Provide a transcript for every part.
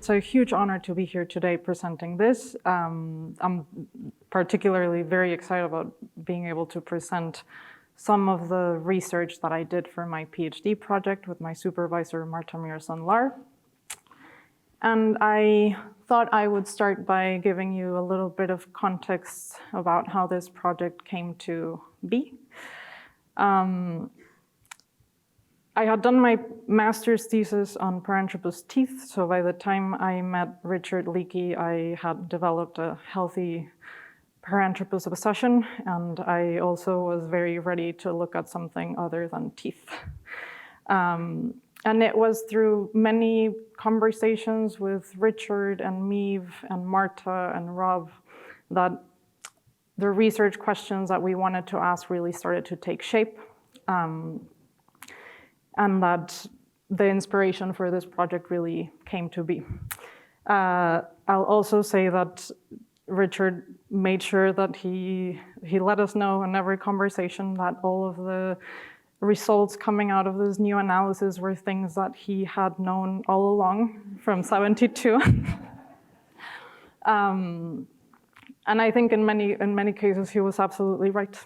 it's a huge honor to be here today presenting this. I'm particularly very excited about being able to present some of the research that I did for my PhD project with my supervisor, Marta Mierson-Lar. And I thought I would start by giving you a little bit of context about how this project came to be. I had done my master's thesis on Paranthropus teeth, so by the time I met Richard Leakey, I had developed a healthy Paranthropus obsession, and I also was very ready to look at something other than teeth. And it was through many conversations with Richard and Meave and Marta and Rob that the research questions that we wanted to ask really started to take shape. And that the inspiration for this project really came to be. I'll also say that Richard made sure that he let us know in every conversation that all of the results coming out of this new analysis were things that he had known all along from 72. And I think in many cases he was absolutely right.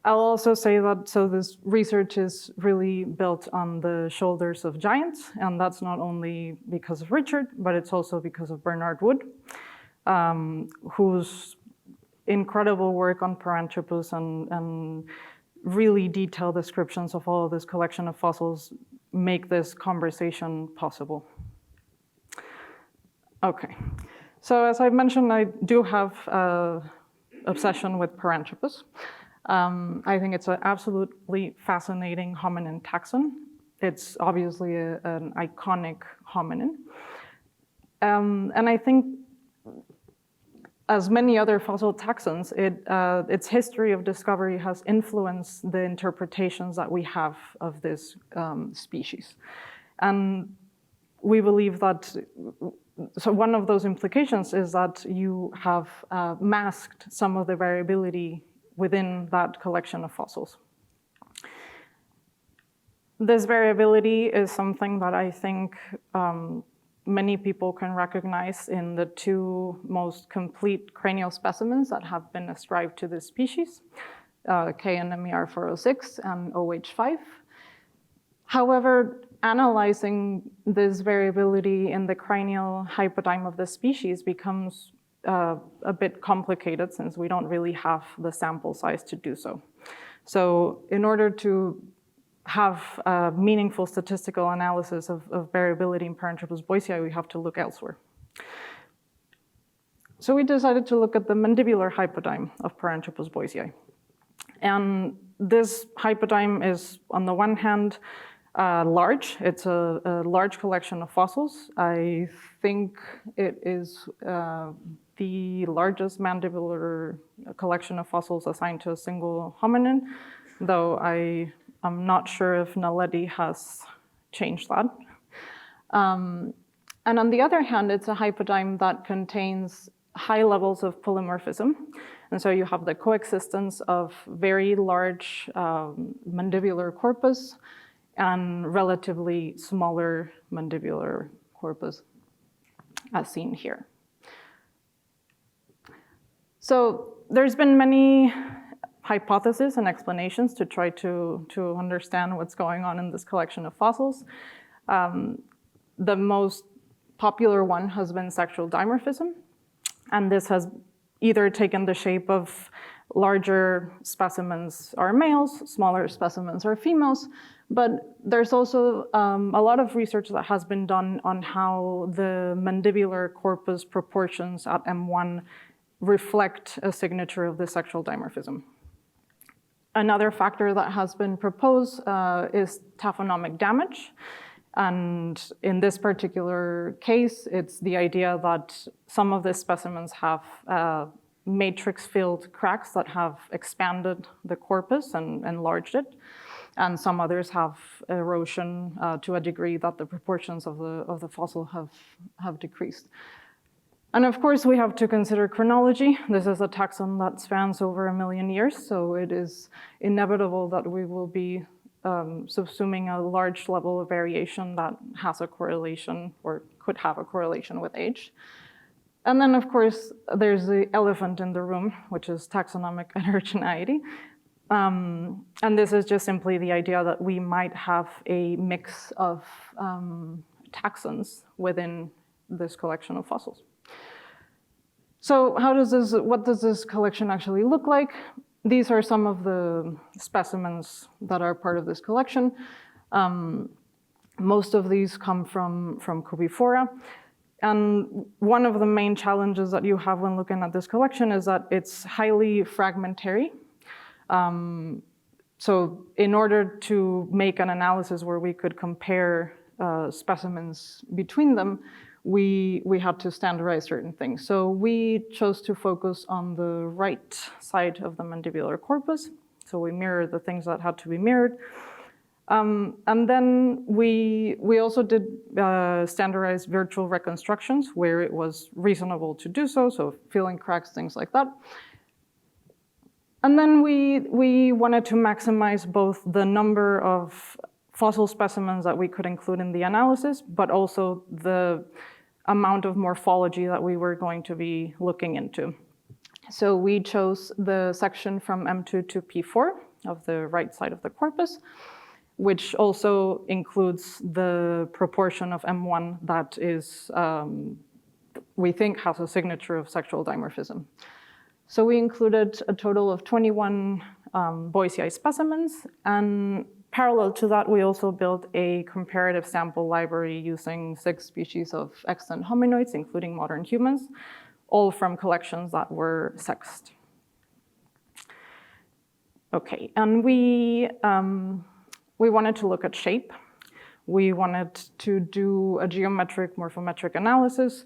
I'll also say that this research is really built on the shoulders of giants, and that's not only because of Richard, but it's also because of Bernard Wood, whose incredible work on Paranthropus and really detailed descriptions of all of this collection of fossils make this conversation possible. Okay, so as I mentioned, I do have an obsession with Paranthropus. I think it's an absolutely fascinating hominin taxon. It's obviously an iconic hominin. And I think, as many other fossil taxons, its history of discovery has influenced the interpretations that we have of this species. And we believe that, so one of those implications is that you have masked some of the variability within that collection of fossils. This variability is something that I think many people can recognize in the two most complete cranial specimens that have been ascribed to this species, KNMER 406 and OH5. However, analyzing this variability in the cranial hypodyme of the species becomes a bit complicated since we don't really have the sample size to do so. So in order to have a meaningful statistical analysis of variability in Paranthropus boisei, we have to look elsewhere. So we decided to look at the mandibular hypodyme of Paranthropus boisei. And this hypodyme is, on the one hand, large. It's a large collection of fossils. I think it is the largest mandibular collection of fossils assigned to a single hominin, though I'm not sure if Naledi has changed that. And on the other hand, it's a hypodyme that contains high levels of polymorphism. And so you have the coexistence of very large mandibular corpus and relatively smaller mandibular corpus, as seen here. So there's been many hypotheses and explanations to try to understand what's going on in this collection of fossils. The most popular one has been sexual dimorphism, and this has either taken the shape of larger specimens are males, smaller specimens are females, but there's also a lot of research that has been done on how the mandibular corpus proportions at M1 reflect a signature of the sexual dimorphism. Another factor that has been proposed is taphonomic damage. And in this particular case, it's the idea that some of the specimens have matrix-filled cracks that have expanded the corpus and enlarged it. And some others have erosion to a degree that the proportions of the fossil have decreased. And of course, we have to consider chronology. This is a taxon that spans over 1 million years, so it is inevitable that we will be subsuming a large level of variation that has a correlation or could have a correlation with age. And then, of course, there's the elephant in the room, which is taxonomic heterogeneity. And this is just simply the idea that we might have a mix of taxons within this collection of fossils. So what does this collection actually look like? These are some of the specimens that are part of this collection. Most of these come from Cubifora. And one of the main challenges that you have when looking at this collection is that it's highly fragmentary. So in order to make an analysis where we could compare specimens between them, we had to standardize certain things. So we chose to focus on the right side of the mandibular corpus. So we mirrored the things that had to be mirrored. And then we also did standardized virtual reconstructions where it was reasonable to do so filling cracks, things like that. And then we wanted to maximize both the number of fossil specimens that we could include in the analysis, but also the amount of morphology that we were going to be looking into. So we chose the section from M2 to P4 of the right side of the corpus, which also includes the proportion of M1 that is, we think, has a signature of sexual dimorphism. So we included a total of 21 Boise specimens, and parallel to that, we also built a comparative sample library using 6 species of extant hominoids, including modern humans, all from collections that were sexed. Okay, and we wanted to look at shape. We wanted to do a geometric morphometric analysis,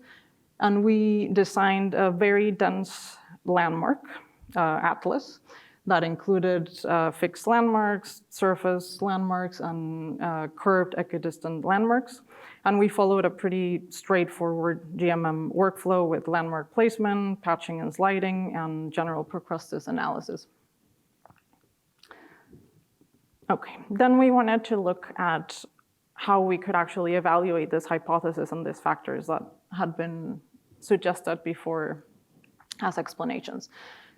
and we designed a very dense landmark atlas that included fixed landmarks, surface landmarks, and curved equidistant landmarks. And we followed a pretty straightforward GMM workflow with landmark placement, patching and sliding, and general procrustes analysis. Okay, then we wanted to look at how we could actually evaluate this hypothesis and these factors that had been suggested before as explanations.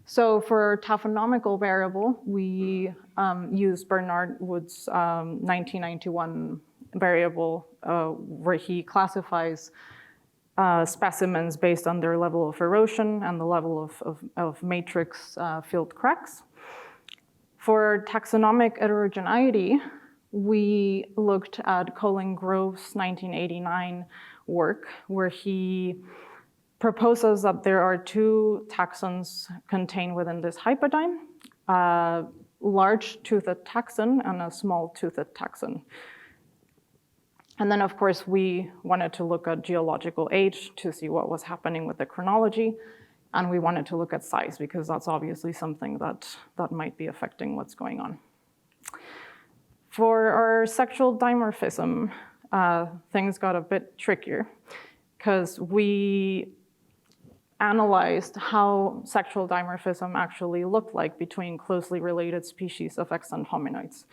So for taphonomical variable, we used Bernard Wood's 1991 variable where he classifies specimens based on their level of erosion and the level of matrix filled cracks. For taxonomic heterogeneity, we looked at Colin Grove's 1989 work where he proposes that there are 2 taxons contained within this hypodyne, a large-toothed taxon and a small-toothed taxon. And then, of course, we wanted to look at geological age to see what was happening with the chronology, and we wanted to look at size because that's obviously something that might be affecting what's going on. For our sexual dimorphism, things got a bit trickier because we analyzed how sexual dimorphism actually looked like between closely related species of extant hominoids.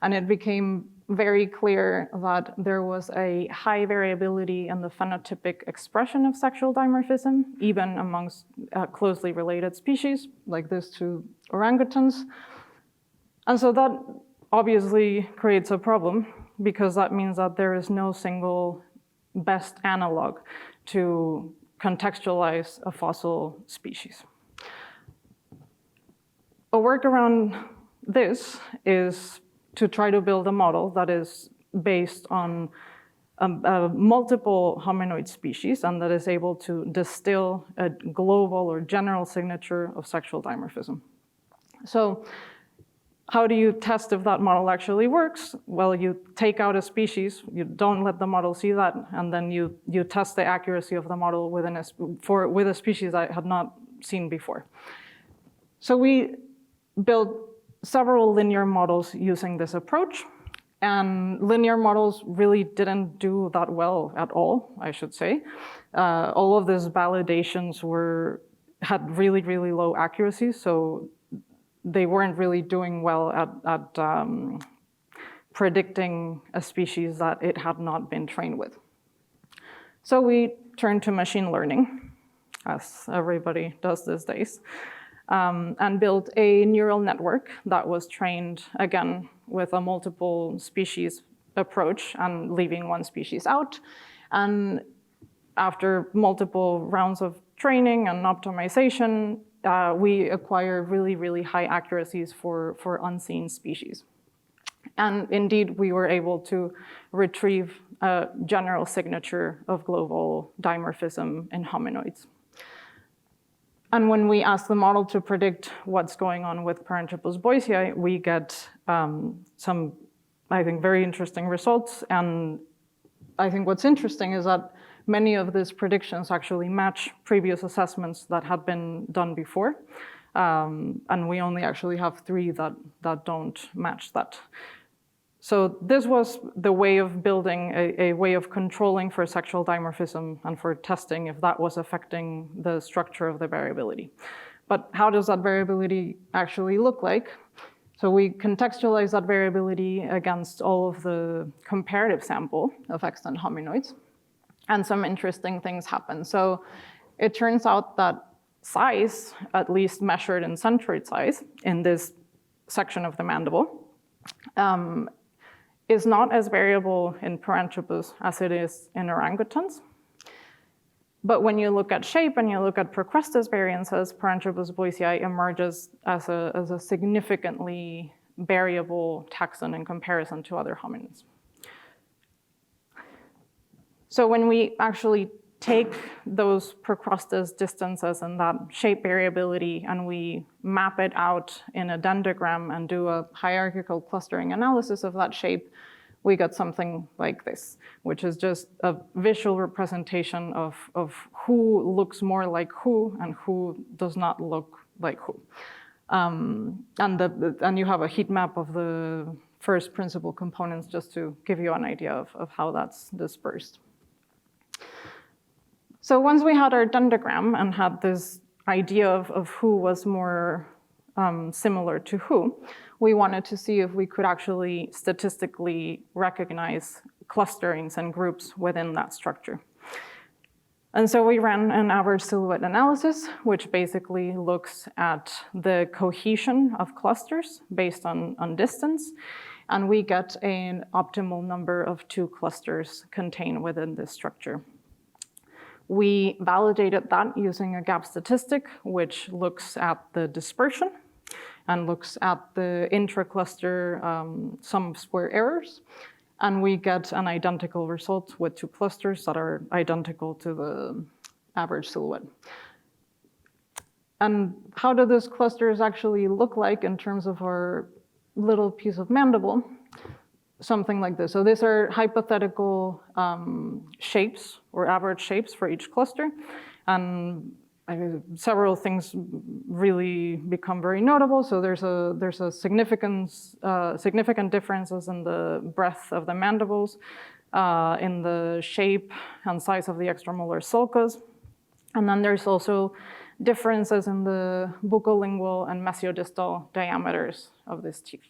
And it became very clear that there was a high variability in the phenotypic expression of sexual dimorphism, even amongst closely related species, like these 2 orangutans. And so that obviously creates a problem, because that means that there is no single best analog to contextualize a fossil species. A workaround this is to try to build a model that is based on multiple hominoid species and that is able to distill a global or general signature of sexual dimorphism. So how do you test if that model actually works? Well, you take out a species, you don't let the model see that, and then you test the accuracy of the model with a species I had not seen before. So we built several linear models using this approach, and linear models really didn't do that well at all, I should say. All of these validations had really, really low accuracy, so they weren't really doing well at predicting a species that it had not been trained with. So we turned to machine learning, as everybody does these days, and built a neural network that was trained, again, with a multiple species approach and leaving one species out. And after multiple rounds of training and optimization, we acquired really, really high accuracies for unseen species. And indeed, we were able to retrieve a general signature of global dimorphism in hominoids. And when we ask the model to predict what's going on with Paranthropus boisei, we get some, I think, very interesting results. And I think what's interesting is that many of these predictions actually match previous assessments that had been done before. And we only actually have 3 that don't match that. So this was the way of building a way of controlling for sexual dimorphism and for testing if that was affecting the structure of the variability. But how does that variability actually look like? So we contextualize that variability against all of the comparative sample of extant hominoids. And some interesting things happen. So it turns out that size, at least measured in centroid size, in this section of the mandible, is not as variable in Paranthropus as it is in orangutans. But when you look at shape and you look at Procrustes variances, Paranthropus boisei emerges as a significantly variable taxon in comparison to other hominids. So when we actually take those Procrustes distances and that shape variability and we map it out in a dendrogram and do a hierarchical clustering analysis of that shape, we get something like this, which is just a visual representation of who looks more like who and who does not look like who. And you have a heat map of the first principal components just to give you an idea of how that's dispersed. So once we had our dendrogram and had this idea of who was more similar to who, we wanted to see if we could actually statistically recognize clusterings and groups within that structure. And so we ran an average silhouette analysis, which basically looks at the cohesion of clusters based on distance. And we get an optimal number of 2 clusters contained within this structure. We validated that using a gap statistic, which looks at the dispersion and looks at the intra-cluster sum of square errors. And we get an identical result with 2 clusters that are identical to the average silhouette. And how do those clusters actually look like in terms of our little piece of mandible? Something like this. So these are hypothetical shapes or average shapes for each cluster. And several things really become very notable. So there's a significant differences in the breadth of the mandibles, in the shape and size of the extramolar sulcus. And then there's also differences in the buccolingual and mesiodistal diameters of this teeth.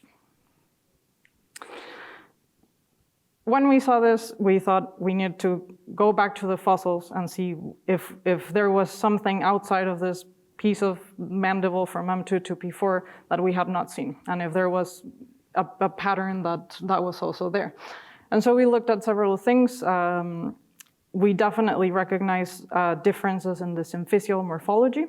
When we saw this, we thought we need to go back to the fossils and see if there was something outside of this piece of mandible from M2 to P4 that we had not seen, and if there was a pattern that was also there. And so we looked at several things. We definitely recognize differences in the symphysial morphology,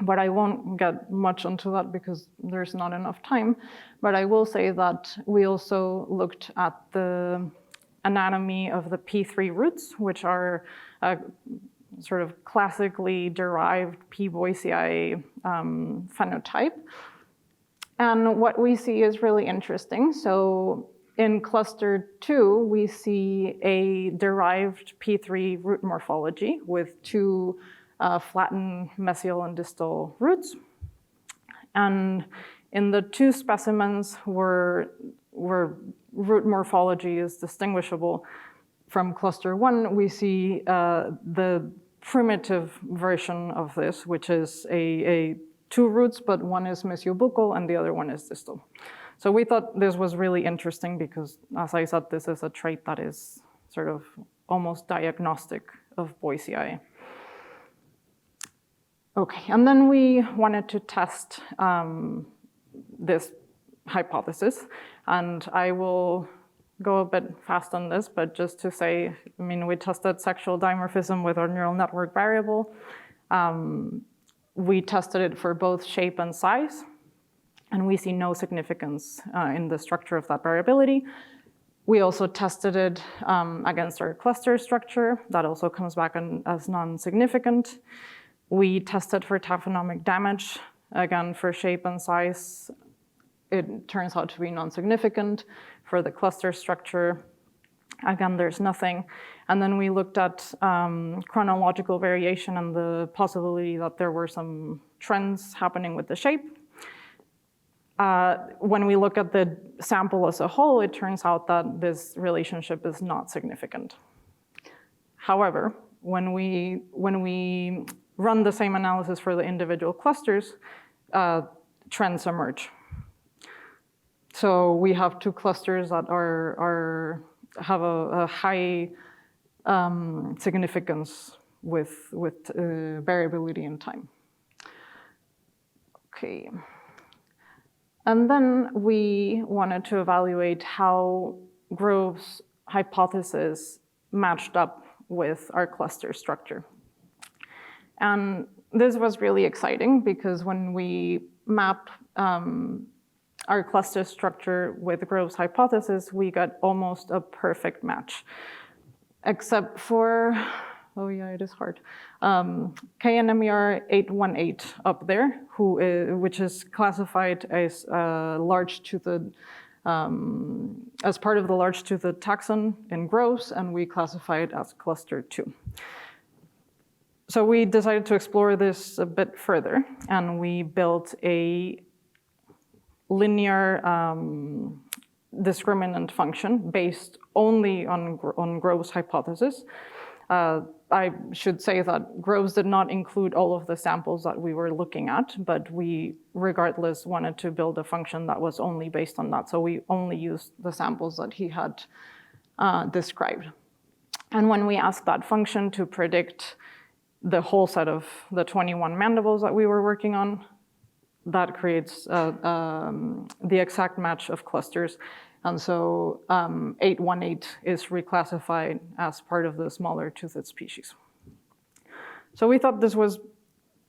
but I won't get much into that because there's not enough time. But I will say that we also looked at the anatomy of the P3 roots, which are a sort of classically derived P. boisei phenotype. And what we see is really interesting. So in cluster 2, we see a derived P3 root morphology with 2 flattened mesial and distal roots. And in the 2 specimens where root morphology is distinguishable from cluster 1, we see the primitive version of this, which is 2 roots, but one is mesiobuccal and the other one is distal. So we thought this was really interesting because, as I said, this is a trait that is sort of almost diagnostic of Boisei. Okay, and then we wanted to test this hypothesis, and I will go a bit fast on this, but just to say, I mean, we tested sexual dimorphism with our neural network variable. We tested it for both shape and size, and we see no significance in the structure of that variability. We also tested it against our cluster structure. That also comes back as non-significant. We tested for taphonomic damage, again, for shape and size. It turns out to be non-significant. For the cluster structure, again, there's nothing. And then we looked at chronological variation and the possibility that there were some trends happening with the shape. When we look at the sample as a whole, it turns out that this relationship is not significant. However, when we run the same analysis for the individual clusters, trends emerge. So we have two clusters that have a high significance with variability in time. Okay. And then we wanted to evaluate how Grove's hypothesis matched up with our cluster structure. And this was really exciting because when we mapped our cluster structure with Grove's hypothesis, we got almost a perfect match, except for, oh yeah, it is hard, KNMER 818 up there, which is classified as large-toothed, as part of the large-toothed taxon in Grove's, and we classify it as cluster 2. So we decided to explore this a bit further, and we built a linear discriminant function based only on Grove's hypothesis. I should say that Grove's did not include all of the samples that we were looking at, but we, regardless, wanted to build a function that was only based on that. So we only used the samples that he had described. And when we asked that function to predict the whole set of the 21 mandibles that we were working on, that creates the exact match of clusters. And so 818 is reclassified as part of the smaller toothed species. So we thought this was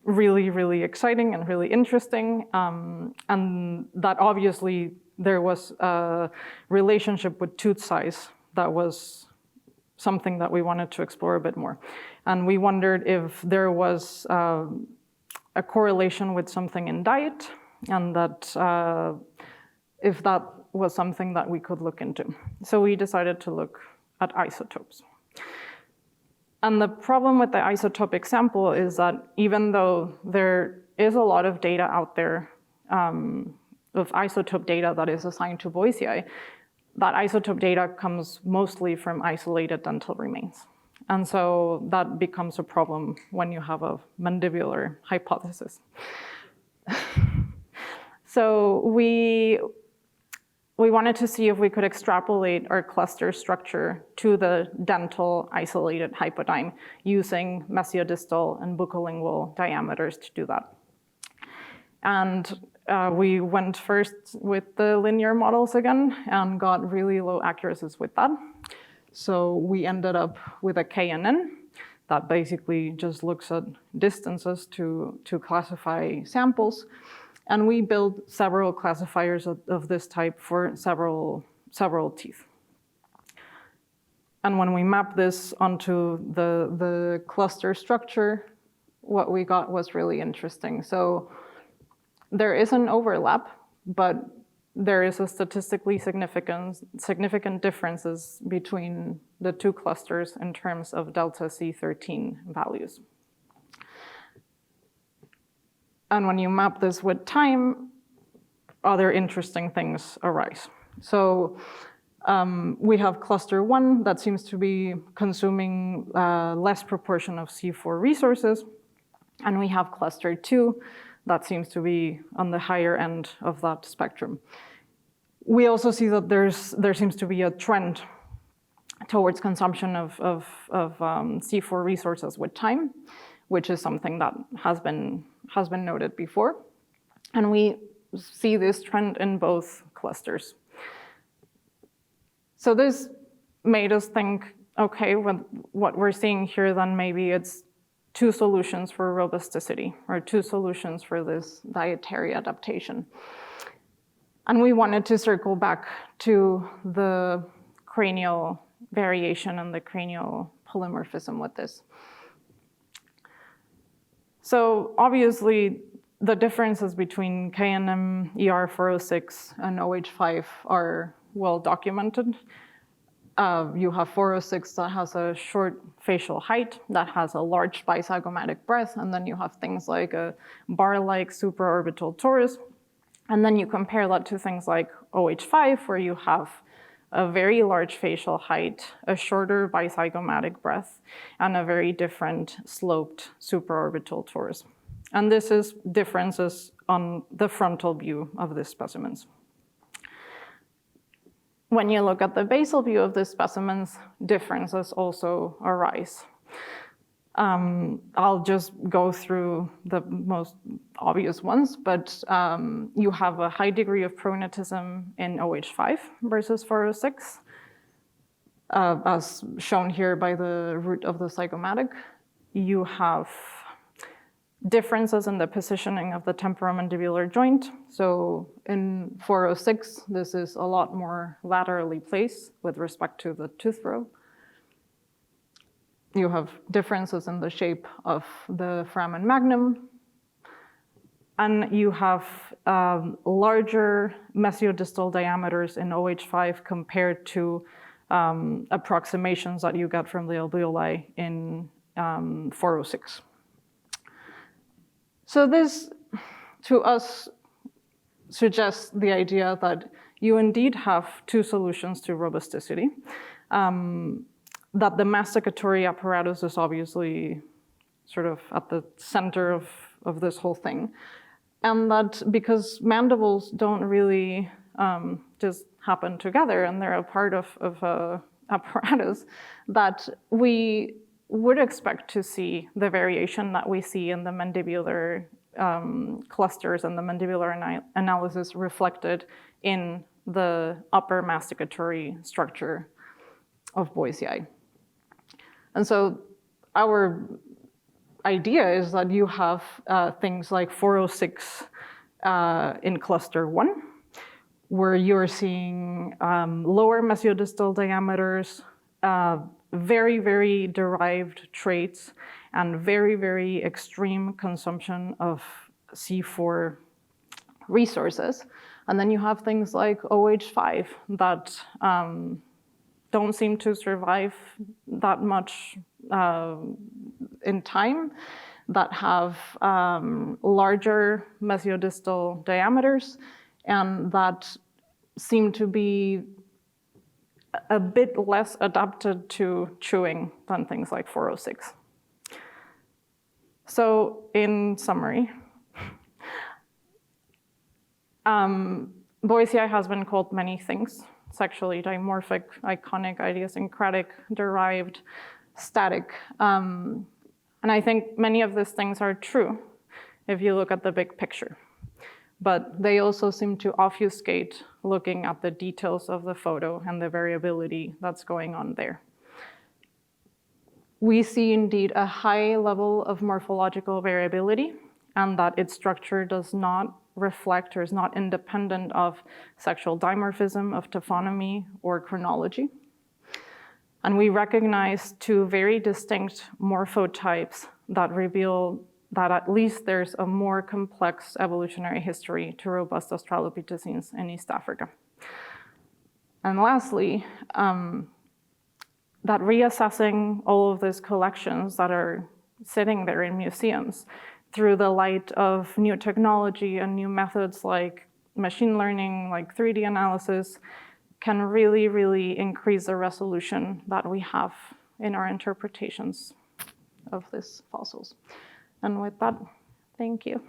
really, really exciting and really interesting. And that obviously there was a relationship with tooth size that was something that we wanted to explore a bit more. And we wondered if there was a correlation with something in diet, and that if that was something that we could look into. So we decided to look at isotopes. And the problem with the isotopic sample is that even though there is a lot of data out there, of isotope data that is assigned to Boisei, that isotope data comes mostly from isolated dental remains. And so that becomes a problem when you have a mandibular hypothesis. So we wanted to see if we could extrapolate our cluster structure to the dental isolated hypodyne using mesiodistal and buccolingual diameters to do that. And we went first with the linear models again and got really low accuracies with that. So we ended up with a KNN that basically just looks at distances to classify samples. And we built several classifiers of this type for several teeth. And when we mapped this onto the cluster structure, what we got was really interesting. So there is an overlap, but there is a statistically significant differences between the two clusters in terms of delta C13 values. And when you map this with time, other interesting things arise. So we have cluster 1 that seems to be consuming less proportion of C4 resources. And we have cluster 2 that seems to be on the higher end of that spectrum. We also see that there seems to be a trend towards consumption of C4 resources with time, which is something that has been noted before. And we see this trend in both clusters. So this made us think, okay, what we're seeing here, then maybe it's two solutions for robusticity, or two solutions for this dietary adaptation. And we wanted to circle back to the cranial variation and the cranial polymorphism with this. So obviously, the differences between KNM ER406 and OH5 are well documented. You have 406 that has a short facial height, that has a large bizygomatic breadth, and then you have things like a bar-like supraorbital torus. And then you compare that to things like OH5, where you have a very large facial height, a shorter bizygomatic breadth, and a very different sloped supraorbital torus. And this is differences on the frontal view of the specimens. When you look at the basal view of the specimens, differences also arise. I'll just go through the most obvious ones, but you have a high degree of prognatism in OH5 versus 406, as shown here by the root of the zygomatic. You have differences in the positioning of the temporomandibular joint. So in 406, this is a lot more laterally placed with respect to the tooth row. You have differences in the shape of the foramen magnum. And you have larger mesiodistal diameters in OH5 compared to approximations that you get from the alveoli in 406. So this, to us, suggests the idea that you indeed have two solutions to robusticity. That the masticatory apparatus is obviously sort of at the center of this whole thing. And that because mandibles don't really just happen together and they're a part of a apparatus, that we would expect to see the variation that we see in the mandibular clusters and the mandibular analysis reflected in the upper masticatory structure of Boisiae. And so our idea is that you have things like 406 in cluster 1, where you're seeing lower mesiodistal diameters, very, very derived traits, and very, very extreme consumption of C4 resources. And then you have things like OH5 that don't seem to survive that much in time, that have larger mesiodistal diameters, and that seem to be a bit less adapted to chewing than things like 406. So in summary, Boisiae has been called many things: sexually dimorphic, iconic, idiosyncratic, derived, static. And I think many of these things are true if you look at the big picture. But they also seem to obfuscate looking at the details of the photo and the variability that's going on there. We see indeed a high level of morphological variability, and that its structure does not reflect or is not independent of sexual dimorphism, of taphonomy, or chronology. And we recognize two very distinct morphotypes that reveal that at least there's a more complex evolutionary history to robust Australopithecines in East Africa. And lastly, that reassessing all of these collections that are sitting there in museums through the light of new technology and new methods like machine learning, like 3D analysis, can really, really increase the resolution that we have in our interpretations of these fossils. And with that, thank you.